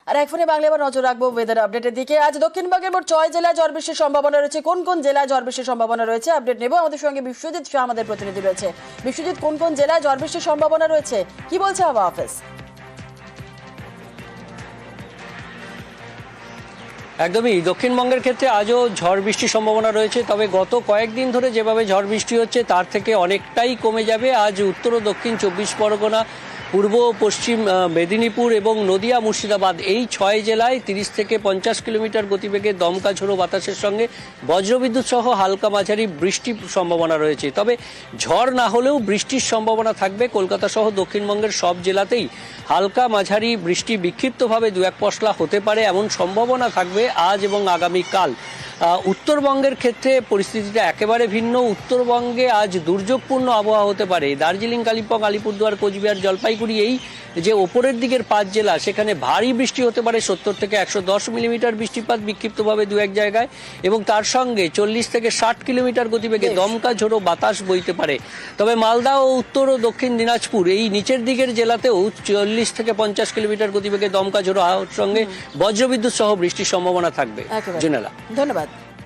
আর এক ফোনে বাংলা এবার নজর রাখবো ওয়েদার আপডেটের দিকে। আজ দক্ষিণবঙ্গের মোট 6 জেলায় ঝড় বৃষ্টির সম্ভাবনা রয়েছে। কোন কোন জেলায় ঝড় বৃষ্টির সম্ভাবনা রয়েছে আপডেট নেব। আমাদের সঙ্গে বিশ্বজিৎ শাহ আমাদের প্রতিনিধি রয়েছে। বিশ্বজিৎ, কোন কোন জেলায় ঝড় বৃষ্টির সম্ভাবনা রয়েছে, কি বলছে আবহাওয়া অফিস? একদমই, দক্ষিণবঙ্গের ক্ষেত্রে আজও ঝড় বৃষ্টির সম্ভাবনা রয়েছে, তবে গত কয়েকদিন ধরে যেভাবে ঝড় বৃষ্টি হচ্ছে তার থেকে অনেকটাই কমে যাবে। আজ উত্তর ও দক্ষিণ 24 পরগনা, পূর্ব ও পশ্চিম মেদিনীপুর এবং নদিয়া, মুর্শিদাবাদ এই 6 জেলায় 30 থেকে 50 কিলোমিটার গতিবেগে দমকা ঝোড়ো বাতাসের সঙ্গে বজ্রবিদ্যুৎ সহ হালকা মাঝারি বৃষ্টির সম্ভাবনা রয়েছে। তবে ঝড় না হলেও বৃষ্টির সম্ভাবনা থাকবে। কলকাতা সহ দক্ষিণবঙ্গের সব জেলাতেই হালকা মাঝারি বৃষ্টি বিক্ষিপ্তভাবে 2-1 পশলা হতে পারে এমন সম্ভাবনা থাকবে আজ এবং আগামীকাল। উত্তরবঙ্গের ক্ষেত্রে পরিস্থিতিটা একেবারে ভিন্ন। উত্তরবঙ্গে আজ দুর্যোগপূর্ণ আবহাওয়া হতে পারে। দার্জিলিং, কালিম্পং, আলিপুরদুয়ার, কোচবিহার, জলপাইগুড়ি এই যে ওপরের দিকের 5 জেলা, সেখানে ভারী বৃষ্টি হতে পারে। 70 থেকে 110 মিলিমিটার বৃষ্টিপাত বিক্ষিপ্তভাবে 2-1 জায়গায়, এবং তার সঙ্গে 40 থেকে 60 কিলোমিটার গতিবেগে দমকা ঝোড়ো বাতাস বইতে পারে। তবে মালদা ও উত্তর ও দক্ষিণ দিনাজপুর এই নিচের দিকের জেলাতেও 40 থেকে 50 কিলোমিটার গতিবেগে দমকা ঝোড়ো সঙ্গে বজ্রবিদ্যুৎ সহ বৃষ্টির সম্ভাবনা থাকবে। ধন্যবাদ।